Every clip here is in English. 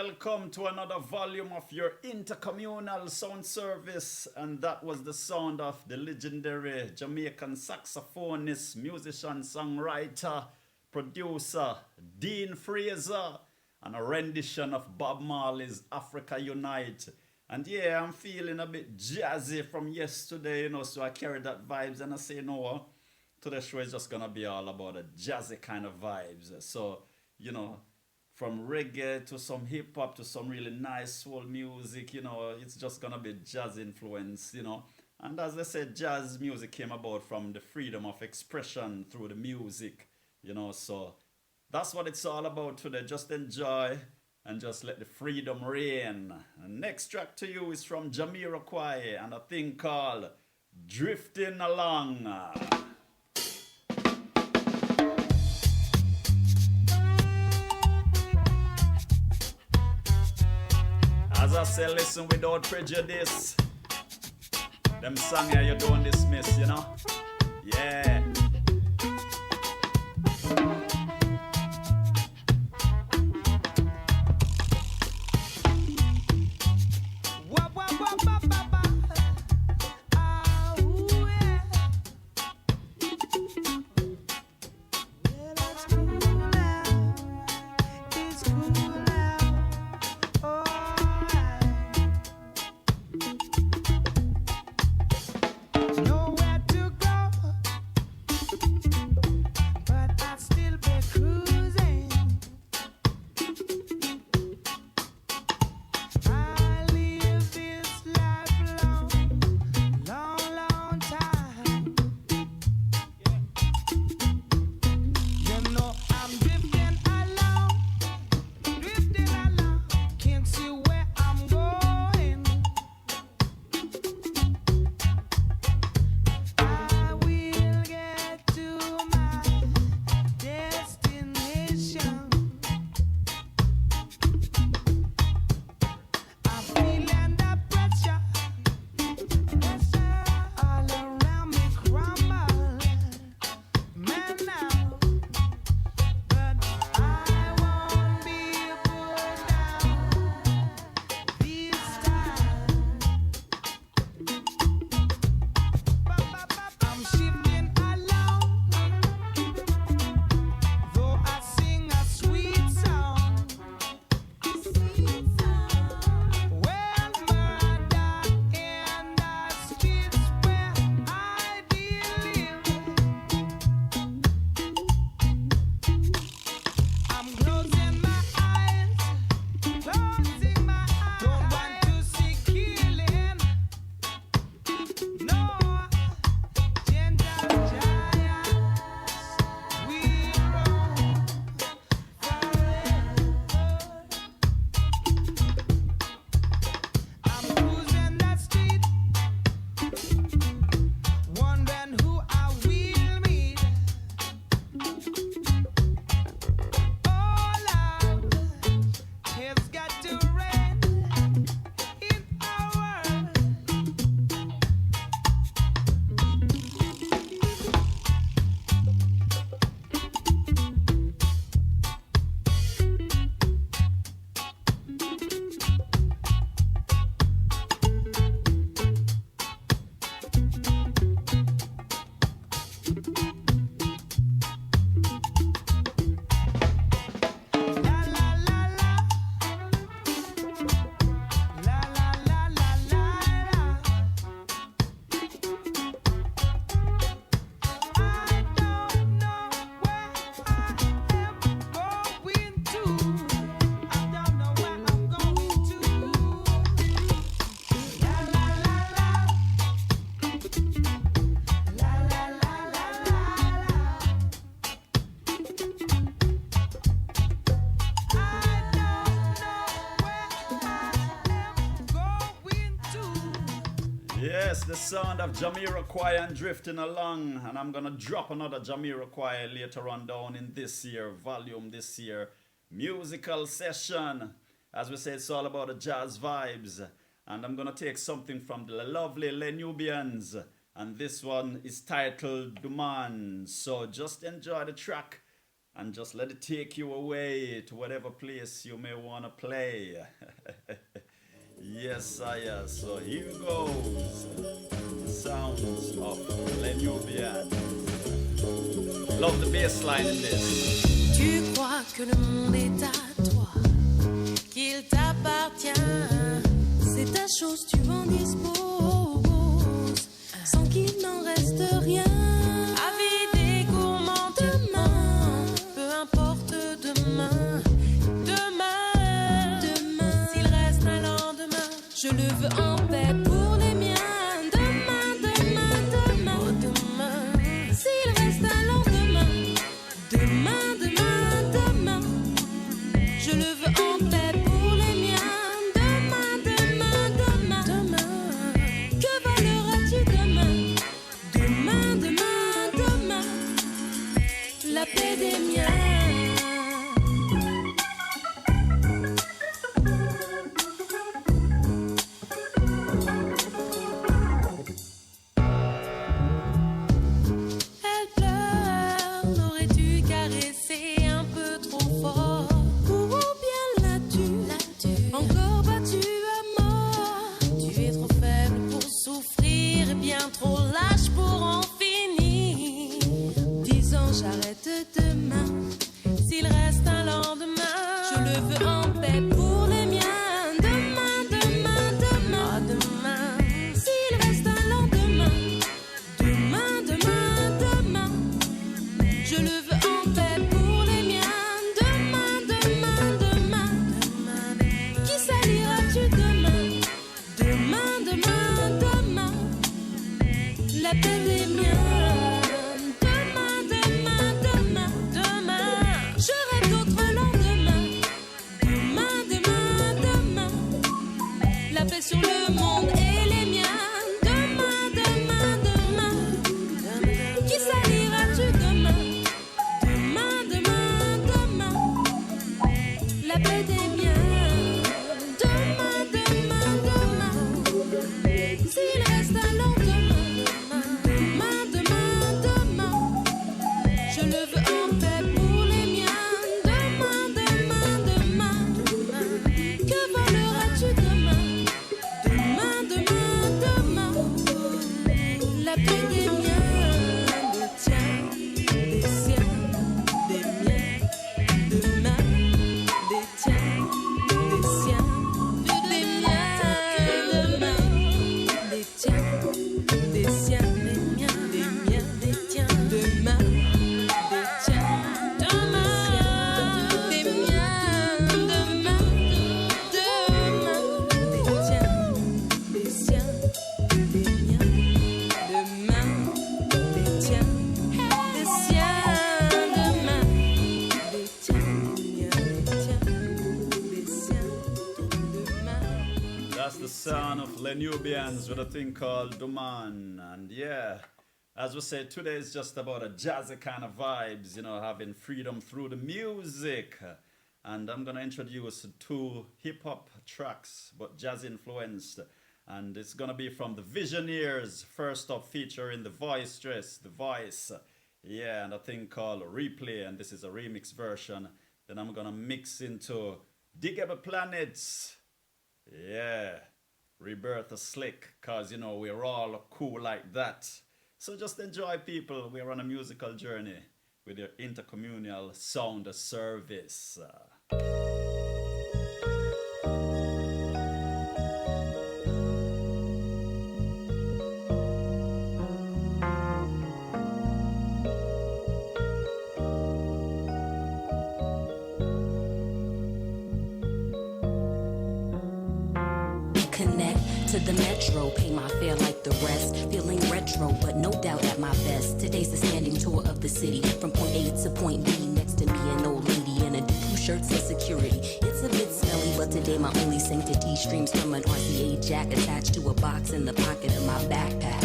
welcome to another volume of your Intercommunal sound service. And that was the sound of the legendary Jamaican saxophonist, musician, songwriter, producer, Dean Fraser, and a rendition of Bob Marley's Africa Unite. And yeah, I'm feeling a bit jazzy from yesterday, so I carried that vibes and I say, no, today's show is just gonna be all about a jazzy kind of vibes. So, from reggae to some hip hop to some really nice soul music, it's just gonna be jazz influence, And as I said, jazz music came about from the freedom of expression through the music, So that's what it's all about today. Just enjoy and just let the freedom reign. And next track to you is from Jamiroquai and a thing called Drifting Along. As I say, listen without prejudice. Them song here you don't dismiss, Yeah. The sound of Jamiroquai and Drifting Along, and I'm gonna drop another Jamiroquai later on down in this year volume, this year musical session. As we say, it's all about the jazz vibes, and I'm gonna take something from the lovely Nubians, and this one is titled Demain. So just enjoy the track and just let it take you away to whatever place you may want to play. Yes, sire. So here goes. Sounds of Les Nubians. Love the bass line in this. Tu crois que le monde est à toi, qu'il t'appartient. C'est ta chose, tu en disposes, sans qu'il n'en reste rien. Avide et gourmand demain, peu importe demain. Demain, demain, s'il reste un lendemain, je le veux en paix pour les miens. Demain, demain, demain, oh demain, s'il reste un lendemain. Demain, demain, demain, je le veux en paix pour les miens. Demain, demain, demain, demain, que valeras-tu demain? Demain, demain, demain, la paix des miens. Demain, s'il reste un lendemain, je le veux en paix pour les miens. Demain, demain, demain, oh demain, s'il reste un lendemain. Demain, demain, demain, je le veux en paix pour les miens. Demain, demain, demain, demain, qui saliras-tu demain? Demain, demain, demain, la paix des miens. Sur le monde et les miens. Demain, demain, demain, demain, qui saliras-tu demain? Demain, demain, demain, la paix des miens. Demain, demain, demain, s'il reste un lendemain. Demain, demain, demain, je le veux en paix pour les miens. Demain, demain, demain, que valeras-tu demain? Demain, demain, demain, la paix des miens, des tiens, des siens, des miens. Demain, des tiens, des siens, des miens. Demain, des tiens, des siens, des miens, des miens, des tiens. Demain, des tiens, demain, des miens. Demain, demain, des tiens. Des siens, des miens, demain, des tiens, des siens, demain, des tiens, des miens, des tiens, des siens, demain. That's the sound of Les Nubians with a thing called Demain. And yeah, as we said, today is just about a jazzy kind of vibes, you know, having freedom through the music. And I'm going to introduce two hip-hop tracks, but jazz influenced. And it's going to be from the Visioneers, first up featuring the voice. Yeah, and a thing called Replay, and this is a remix version. Then I'm going to mix into Digable Planets. Yeah, Rebirth a Slick, because, you know, we're all cool like that. So just enjoy, people. We're on a musical journey with your intercommunal sound service. Connect to the metro, pay my fare like the rest. Feeling retro, but no doubt at my best. Today's the standing tour of the city. From point A to point B, next to me an old lady in a blue shirt for security. It's a bit smelly, but today my only sanctity streams from an RCA jack attached to a box in the pocket of my backpack.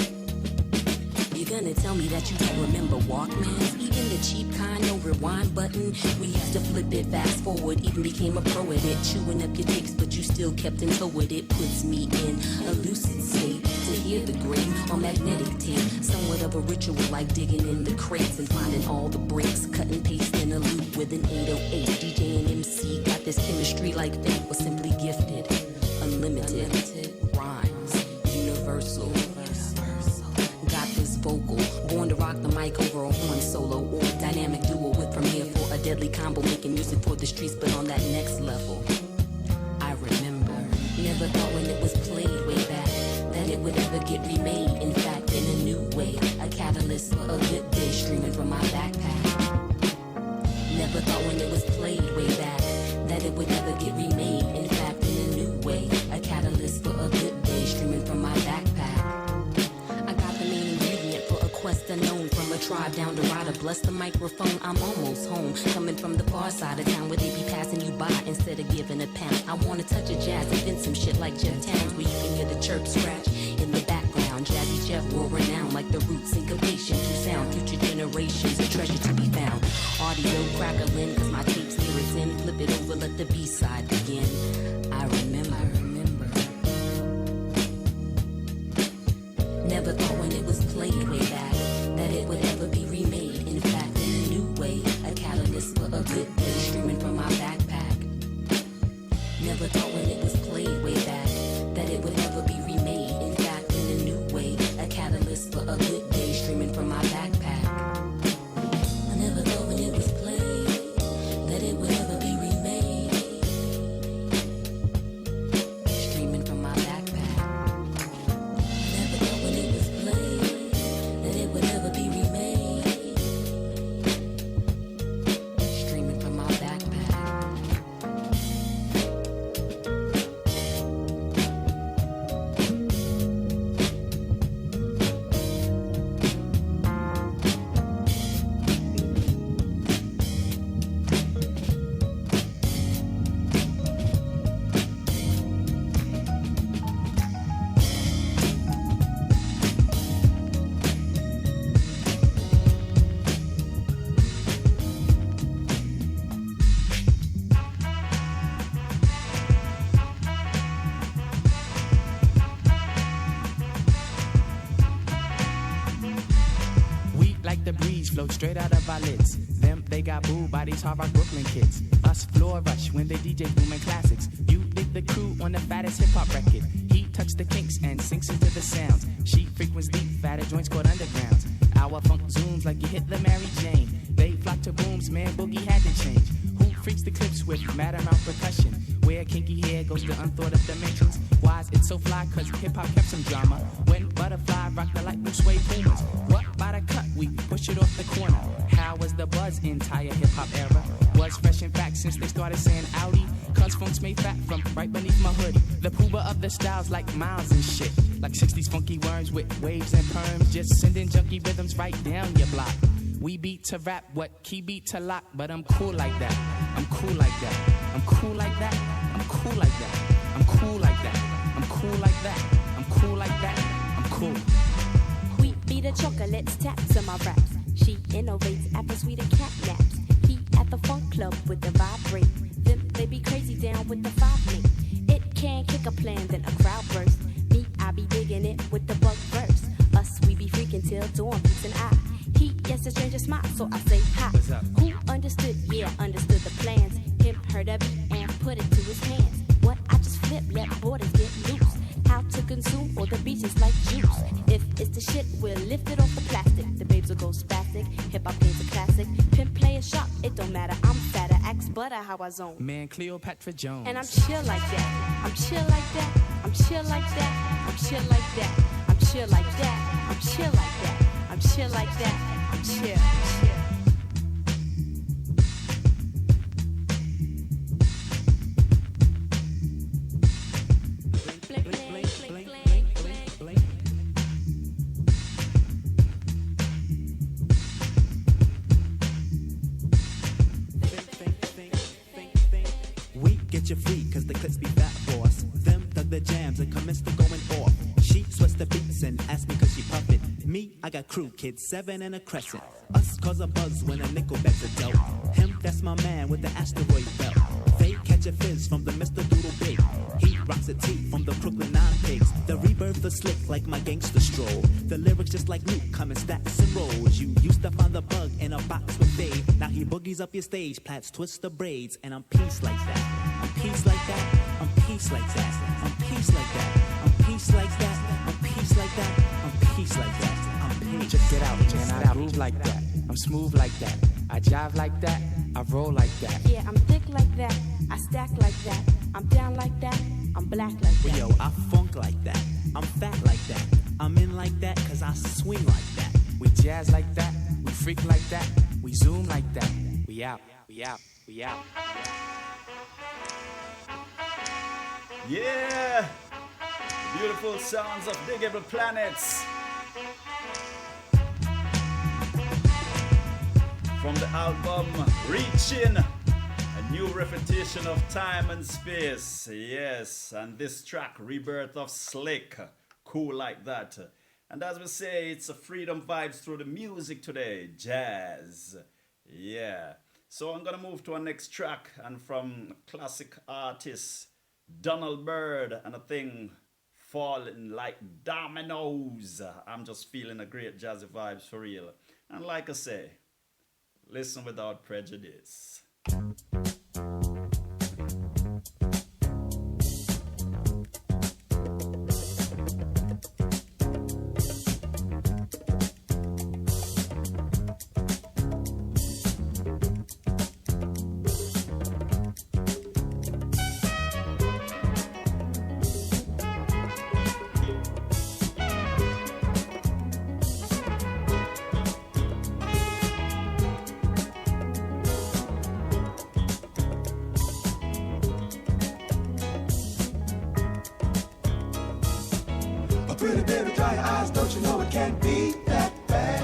If gonna tell me that you don't remember Walkmans? Even the cheap kind, no rewind button. We used to flip it, fast forward, even became a pro at it. Chewing up your tapes, but you still kept in tow with it. Puts me in a lucid state to hear the grain on magnetic tape. Somewhat of a ritual, like digging in the crates and finding all the breaks. Cut and paste in a loop with an 808. DJ and MC got this chemistry like fate was simply gifted. Unlimited rhymes, universal. Got this vocal, born to rock the mic over a horn solo or a dynamic duo with Premiere for a deadly combo, making music for the streets, but on that next level. I remember, never thought when it was played way back that it would ever get remade. In fact, in a new way, a catalyst for a good day streaming from my backpack. Never thought when it was played way back that it would ever get remade. In fact, in a new way, a catalyst for a good day streaming from my backpack. I got the main ingredient for a quest unknown, from a tribe down to rider. Bless the microphone, I'm almost home. Coming from the far side of town where they be passing you by instead of giving a pound. I wanna touch a jazz, invent some shit like Jeff Towns, where you can hear the chirp scratch in the background. Jazzy Jeff will renown like the roots syncopation to sound. Future generations, a treasure to be found. Audio crackling, cause my tapes lyrics in. Flip it over, let the B-side begin. I remember. Never thought when it was played way back that it would ever be remade. In fact, in a new way, a catalyst for a good day streaming from my backpack. Never thought when it was played way back that it would ever be remade. In fact, in a new way, a catalyst for a good day streaming from my backpack. I never thought when it was played that it would ever be remade. Streaming from my backpack. Never thought when it was played that it would ever be remade. Streaming from my backpack. Like the breeze float straight out of our lids. Them, they got booed by these hard rock Brooklyn kids. Us floor rush when they DJ booming classics. You dig the crew on the fattest hip hop record. He tucks the kinks and sinks into the sounds. She frequents deep, fatter joints called undergrounds. Our funk zooms like you hit the Mary Jane. They flock to booms, man, boogie had to change. Who freaks the clips with mad amount percussion? Where kinky hair goes to unthought of dimensions. Why's it so fly? Cause hip hop kept some drama. When Butterfly rocked the light blue suede boomers. What by the cut? We push it off the corner. How was the buzz entire hip hop era? Was fresh in fact since they started saying Audi. Cause funk's made fat from right beneath my hoodie. The pooba of the styles like miles and shit. Like 60s funky worms with waves and perms. Just sending junky rhythms right down your block. We beat to rap, what key beat to lock. But I'm cool like that. I'm cool like that. I'm cool like that. I'm cool like that. I'm cool like that. I'm cool like that. I'm cool like that. I'm cool. Wheat beat the chocolates, taps on my raps. She innovates after sweeter cat naps. He at the funk club with the vibrate. Them they be crazy down with the 5-link. It can kick a plan, then a crowd burst. Me, I be digging it with the bug verse. Us, we be freaking till dawn, peace and I. He gets a stranger smile, so I say hi. Who understood? Yeah, understood the plans. Him heard of it and put it to his hands. What I just flip, let borders get loose. How to consume all the beaches like juice. If it's the shit, we'll lift it off the plastic. The babes will go spastic. Hip hop is a classic. Pimp play a shot, it don't matter. I'm fatter, axe butter, how I zone. Man, Cleopatra Jones. And I'm chill like that. I'm chill like that. I'm chill like that. I'm chill like that. I'm chill like that. I'm chill like that. I'm chill like that. I'm chill. We get you free, cause the clips be fat, boss. Them thug the jams and commenced to going off. She sweats the beats and asked me cause she puff it. Me, I got crew kids, 7 and a crescent. Us cause a buzz when a nickel bets a dope. Him, that's my man with the asteroid belt. They catch a fizz from the Mr. Doodle Big. He rocks a tee from the Brooklyn 9 Pigs. The rebirth is slick like my gangster stroll. The lyrics just like Luke come in stacks and rolls. You used to find the bug in a box with Dave. Now he boogies up your stage, plats twist the braids. And I'm peace like that. I'm peace like that. I'm peace like that. I'm peace like that. I'm peace like that. I'm peace like that. I'm peace like that. I'm peace. Check it out, man. I groove like that. I'm smooth like that. I jive like that. I roll like that. Yeah, I'm thick like that. I stack like that. I'm down like that. I'm black like that. Well, yo, I funk like that. I'm fat like that. I'm in like that cause I swing like that. We jazz like that. We freak like that. We zoom like that. We out. We out. We out. Yeah! Beautiful sounds of Digable Planets. From the album Reaching, a new repetition of time and space. Yes, and this track, Rebirth of Slick, cool like that. And as we say, it's a freedom vibes through the music today, jazz. Yeah. So I'm gonna move to our next track, and from classic artist Byrd and a thing falling like dominoes. I'm just feeling a great jazzy vibes for real. And like I say, listen without prejudice. Pretty baby, dry your eyes, don't you know it can't be that bad?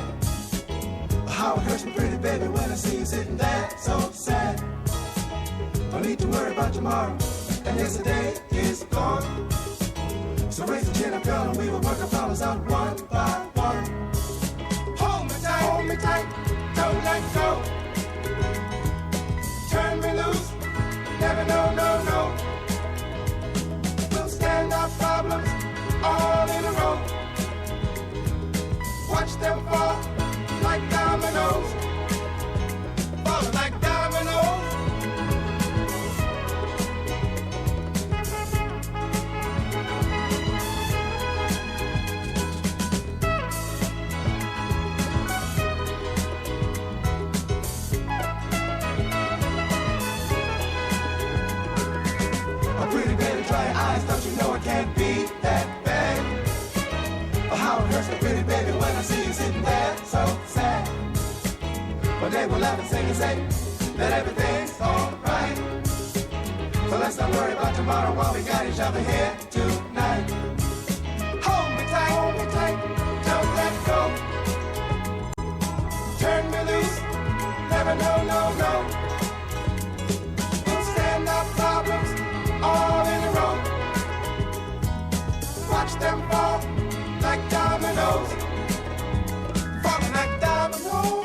How it hurts me, pretty baby, when I see you sitting there so sad. Don't need to worry about tomorrow, and yesterday is gone. So raise the chin up, girl, and we will work our problems out one by one. Hold me tight, don't let go. Turn me loose, never no, no, no. We'll stand our problems all in a row. Watch them fall like dominoes. Falling like dominoes. A pretty baby, dry your eyes, don't you know it can't be that bad? How it hurts me, pretty baby, when I see you sitting there so sad. One day we'll laugh and sing and say that everything's alright. So let's not worry about tomorrow while we got each other here tonight. Hold me tight, don't let go. Turn me loose, never no, no, no. We'll stand our problems all in a row. Watch them fall like dominoes, falling like dominoes.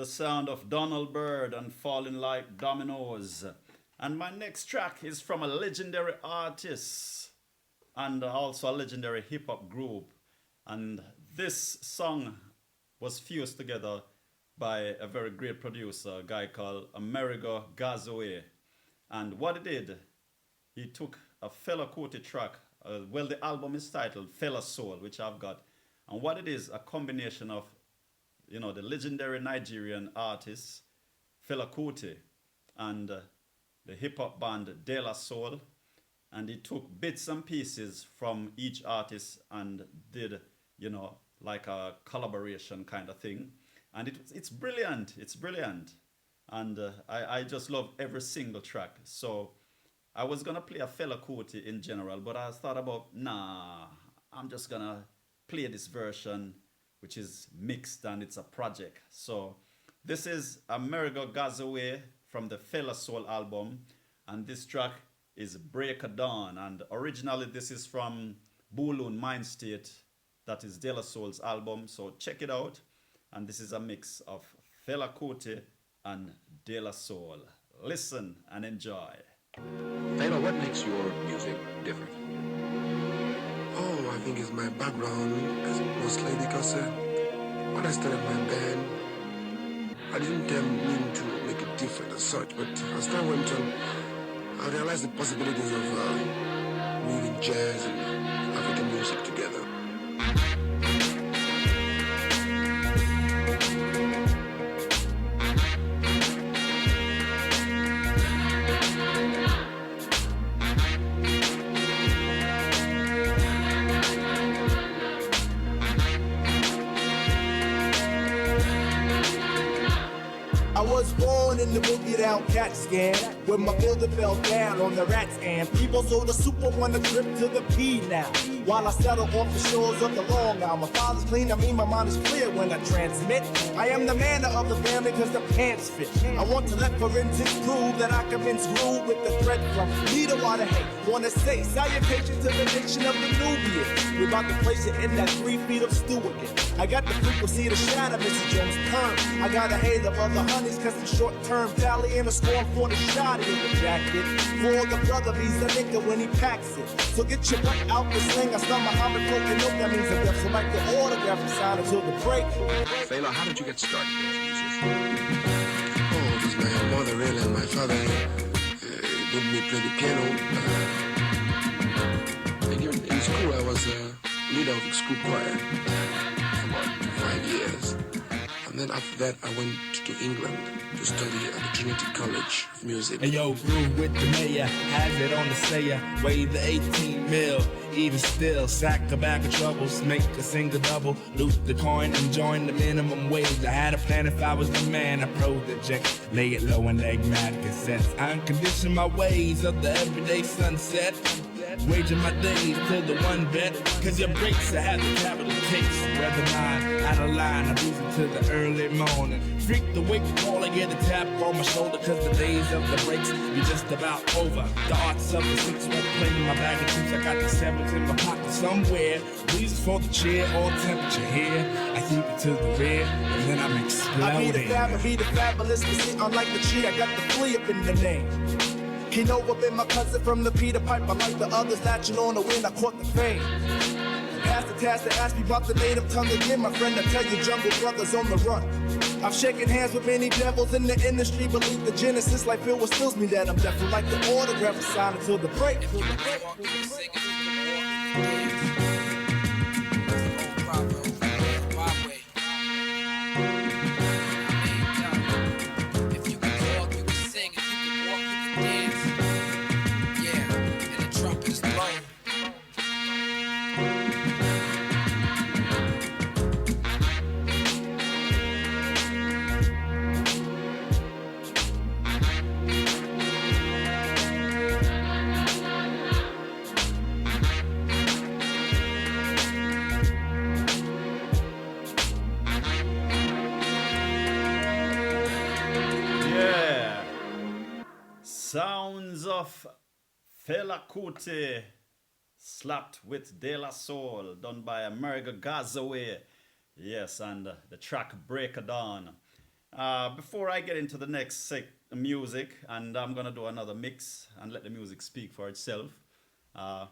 the sound of Donald Byrd and Falling Like Dominoes. And my next track is from a legendary artist and also a legendary hip-hop group. And this song was fused together by a very great producer, a guy called Amerigo Gazaway. And what he did, he took a Fela Kuti track. Well, the album is titled Fela Soul, which I've got. And what it is, a combination of, you know, the legendary Nigerian artist Fela Kuti and the hip-hop band De La Soul. And he took bits and pieces from each artist and did, you know, like a collaboration kind of thing. And it's brilliant. It's brilliant. And I just love every single track. So I was going to play a Fela Kuti in general, but I thought about, nah, I'm just going to play this version, which is mixed and it's a project. So this is Amerigo Gazaway from the Fela Soul album. And this track is Breakadawn. And originally this is from Bulun Mind State. That is De La Soul's album. So check it out. And this is a mix of Fela Kuti and De La Soul. Listen and enjoy. Fela, what makes your music different? Oh, I think it's my background, mostly because when I started my band, I didn't mean to make it different as such, but as time went on, I realized the possibilities of weaving jazz and African music together. In the boogie down cat scan, when my builder fell down on the rat scan. People sold the super one a trip to the P now. While I settle off the shores of the Long Island. My father's clean, I mean my mind is clear when I transmit. I am the man of the family cause the pants fit. I want to let forensics prove that I convince rule with the thread from leader water hate. Wanna say salutation to the nation of the Nubians. We're about to place it in that 3 feet of stew again. I got the frequency to shatter Mr. Jones' term. I got a hail of other honeys cause the short term valley and a score for the shotty in the jacket. For the brother, he's a nigga when he packs it. So get your butt out the sling. I start Muhammad broken up, that means a death. So like the autograph and sign until the break. Fela, how did you get started as a musician? Oh, it was my mother really and my father made me play the piano. In school I was leader of the school choir for about 5 years. And then after that I went to England to study at the Trinity College of Music. Hey yo, grew with the mayor, has it on the sayer, weigh the 18 mil, even still, sack a bag of troubles, make a single double, loot the coin and join the minimum wage. I had a plan if I was the man, I project, lay it low and leg mad cassettes. I uncondition my ways of the everyday sunset. Waging my days till the one bet, cause your breaks I had the capital case. Weather mine, out of line, I'm losing till the early morning. Freak the wake call, I get a tap on my shoulder, cause the days of the breaks be just about over. The arts of the 6 won't play my bag of chips, I got the 7s in my pocket somewhere. Reasons for the cheer or temperature here, I keep it to the rear, and then I'm exploding. I be the fabulous, but see, unlike the G, I got the flea up in the name. He know I've been my cousin from the Peter Piper, like the others latching on the wind, I caught the fame. Pass the task to ask me about the native tongue again, my friend, I tell you jungle brothers on the run. I've shaken hands with many devils in the industry, believe the genesis like Phil stills me that I'm deaf, like the autograph is signed until the break. Sounds of Fela Kuti slapped with De La Soul, done by Amerigo Gazaway. Yes, and the track Breakadawn. Before I get into the next music, and I'm gonna do another mix and let the music speak for itself. How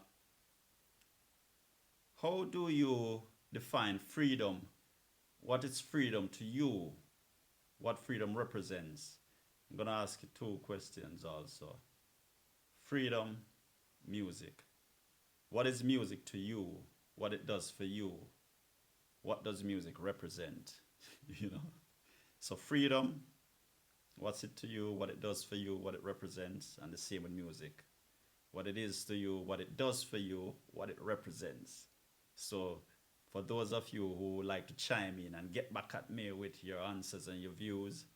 do you define freedom? What is freedom to you? What freedom represents? I'm gonna ask you two questions also. Freedom, music. What is music to you? What it does for you? What does music represent? You know? So freedom, what's it to you? What it does for you? What it represents? And the same with music. What it is to you? What it does for you? What it represents? So for those of you who would like to chime in and get back at me with your answers and your views,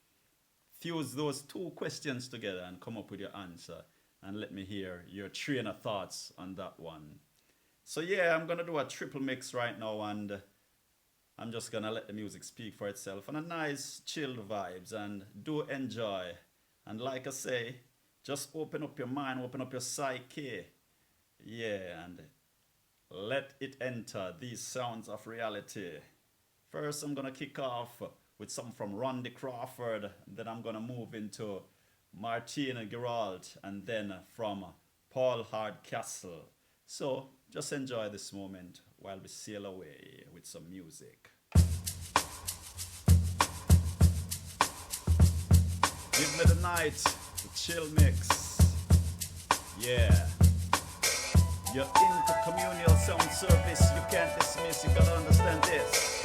fuse those two questions together and come up with your answer. And let me hear your train of thoughts on that one. So yeah, I'm going to do a triple mix right now, and I'm just going to let the music speak for itself and a nice chilled vibes, and do enjoy. And like I say, just open up your mind, open up your psyche. Yeah, and let it enter these sounds of reality. First, I'm going to kick off with something from Randy Crawford. Then I'm going to move into Martine and Girault, and then from Paul Hardcastle. So just enjoy this moment while we sail away with some music. Give me the night, the chill mix. Yeah. Your intercommunal sound service, you can't dismiss, you gotta understand this.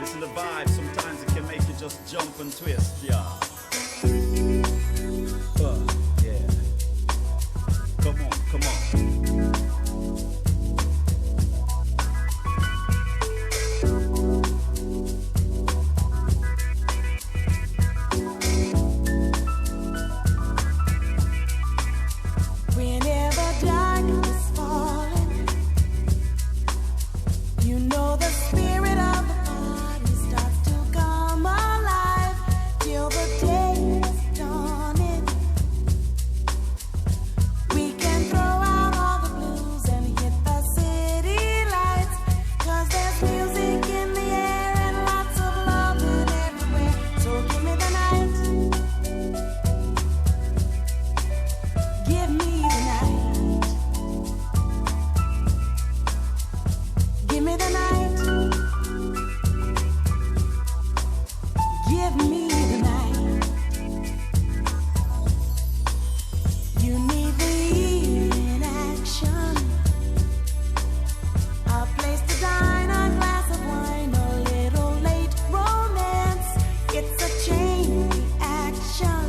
Listen to the vibe, sometimes it can make you just jump and twist, yeah. Yeah. Come on, come on. Whenever darkness falling, you know the spirit of the party starts to come alive till the day is dawning. We can throw out all the blues and hit the city lights, 'cause there's music in the air and lots of loving everywhere. So give me the night. Give me the night. Give me the night. Give me the night. You need the evening action, a place to dine, a glass of wine, a little late romance. It's a chain reaction.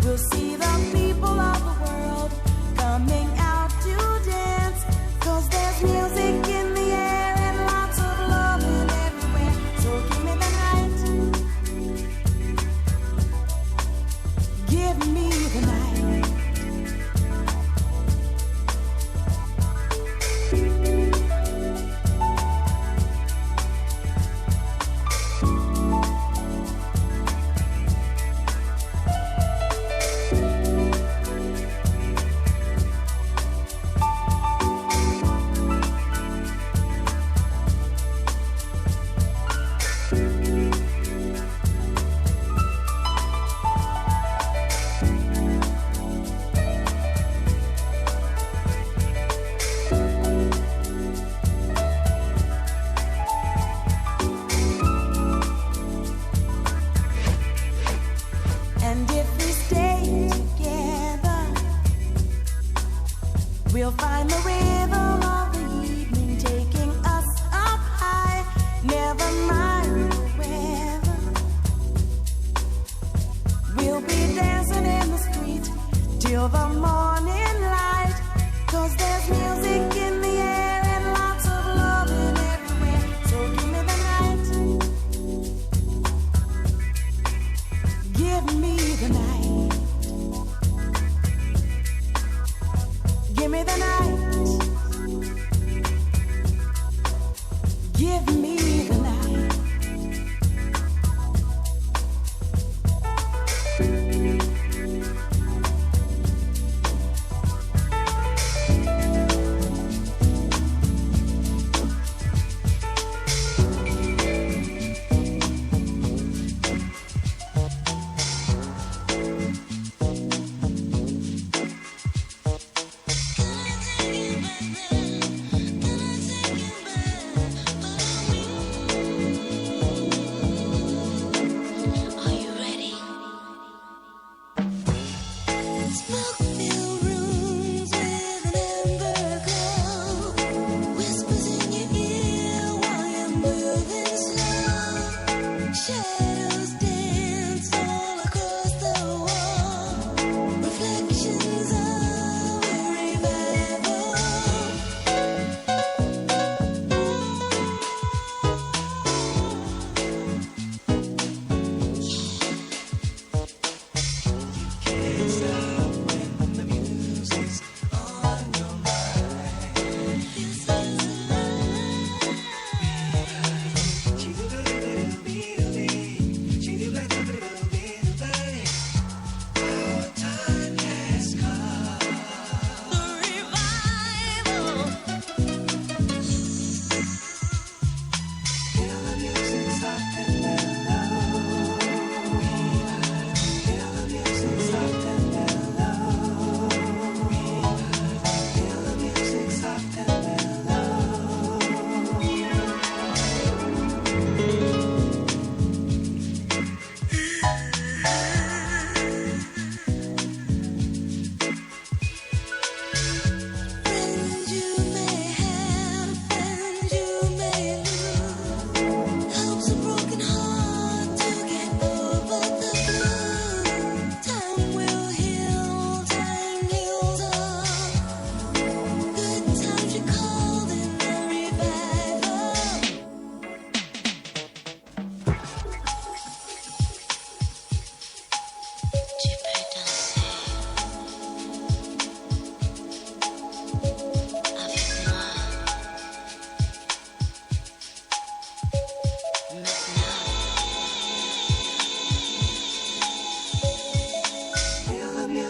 We'll see the people of the world coming out to dance, 'cause there's music in the air and lots of loving everywhere. So give me the night. Give me the night. And if we stay together, we'll find the rhythm of the evening taking us up high. Never mind the weather. We'll be dancing in the street till the morning light, 'cause there's music in the air and lots of loving everywhere. So give me the night. Give me the night. Give me the night. Give me the night.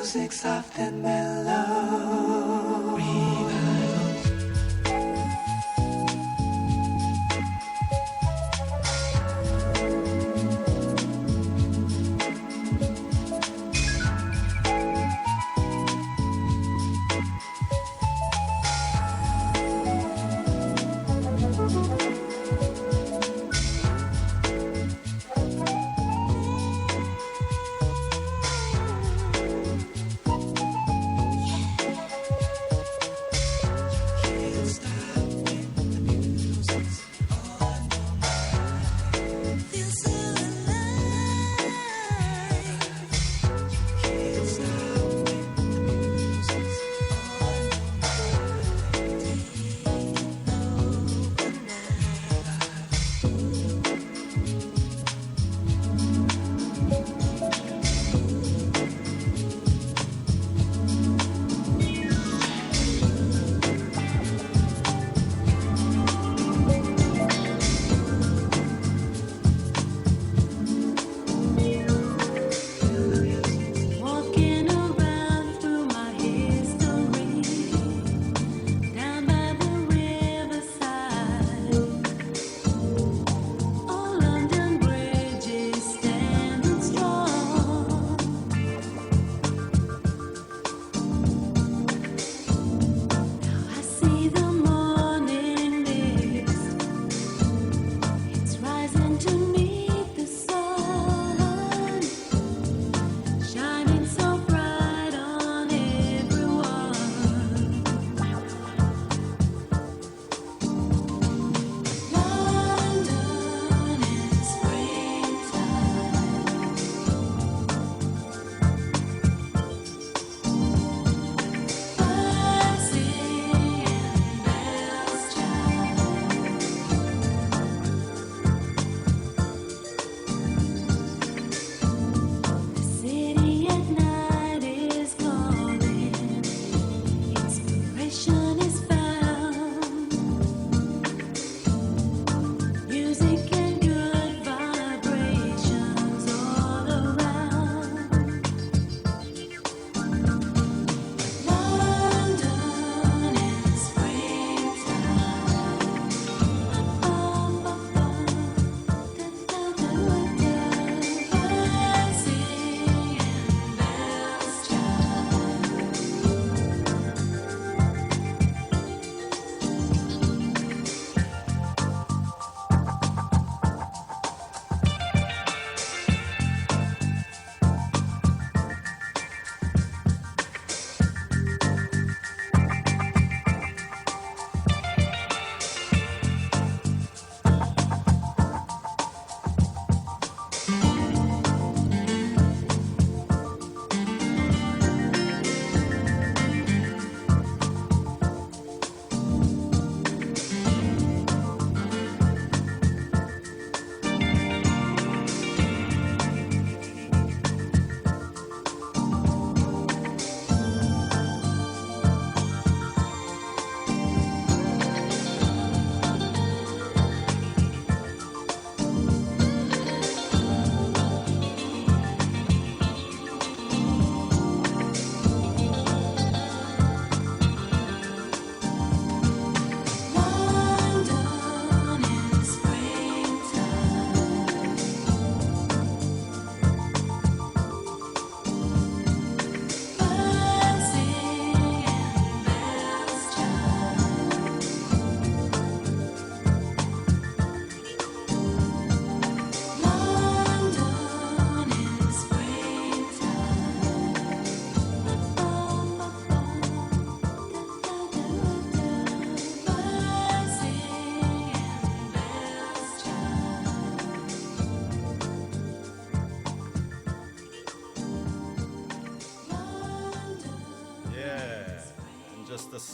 music soft and mellow.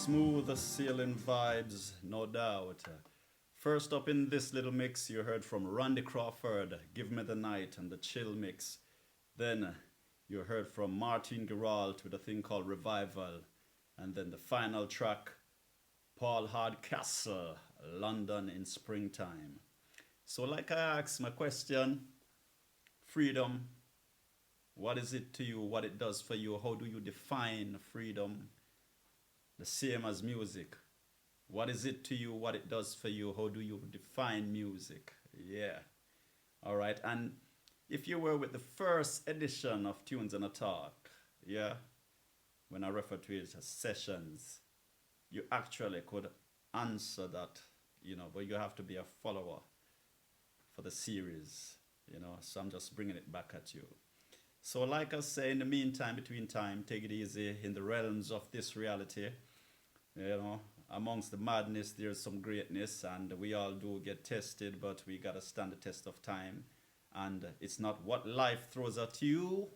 Smooth sailing vibes, no doubt. First up in this little mix, you heard from Randy Crawford, Give Me the Night, and the Chill Mix. Then you heard from Martine Girault with a thing called Revival. And then the final track, Paul Hardcastle, London in Springtime. So like I asked my question, freedom, What is it to you? What it does for you? How do you define freedom? The same as music. What is it to you? What it does for you? How do you define music? Yeah. All right. And if you were with the first edition of Tunes and a Talk, yeah, when I refer to it as sessions, you actually could answer that, you know, but you have to be a follower for the series, you know, so I'm just bringing it back at you. So like I say, in the meantime, between time, take it easy in the realms of this reality. You know, amongst the madness, there's some greatness, and we all do get tested, but we got to stand the test of time. And it's not what life throws at you,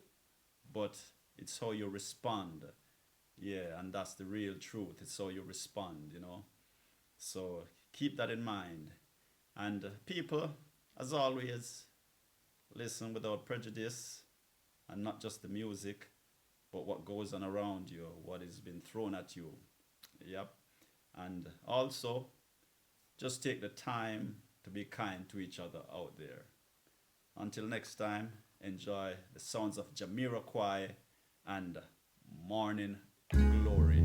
but it's how you respond. Yeah, and that's the real truth. It's how you respond, you know. So keep that in mind. And people, as always, listen without prejudice, and not just the music, but what goes on around you, what is being thrown at you. Yep. And also, just take the time to be kind to each other out there. Until next time, enjoy the sounds of Jamiroquai and Morning Glory.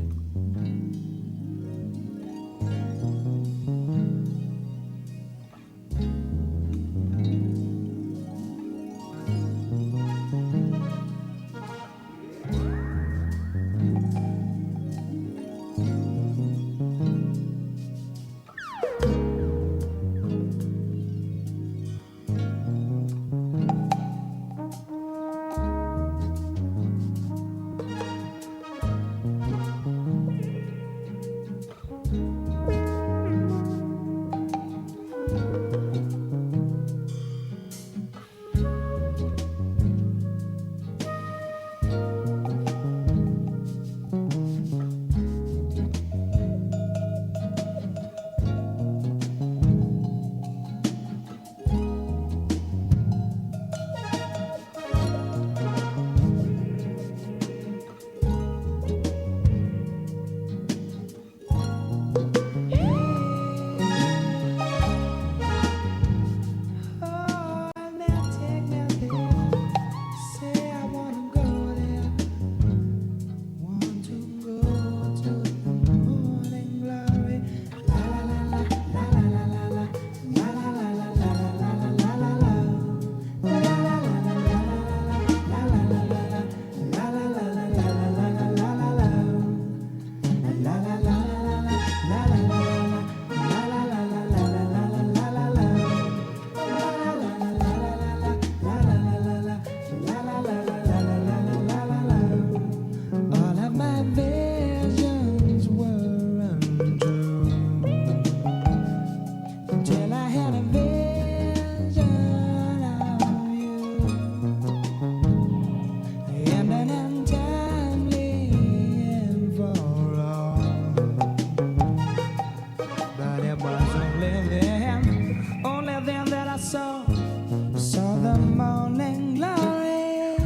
Saw the morning glory.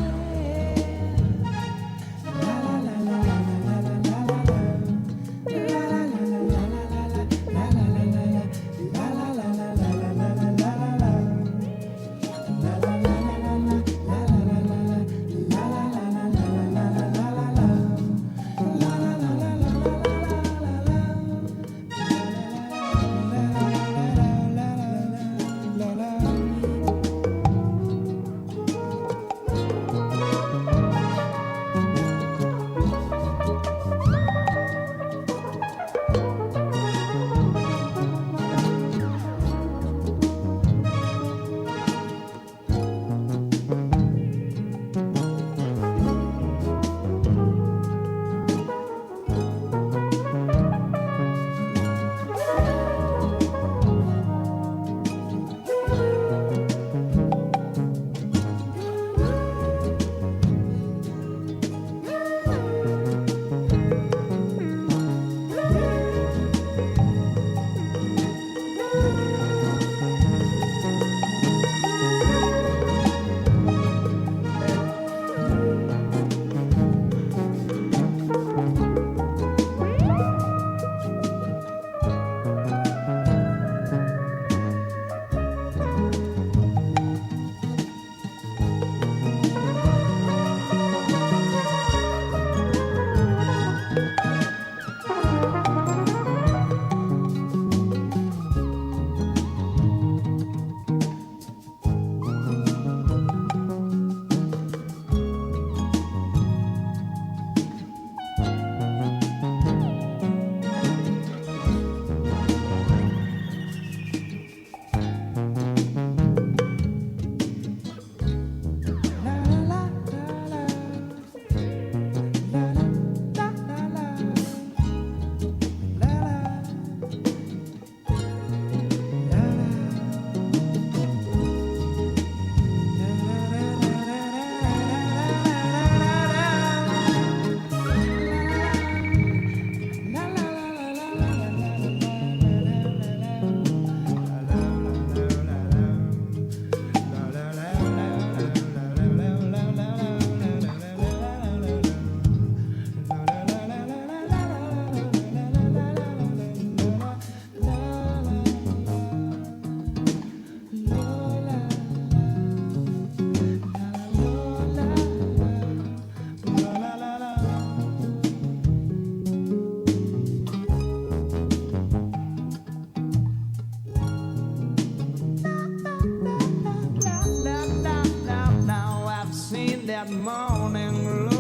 that morning glow.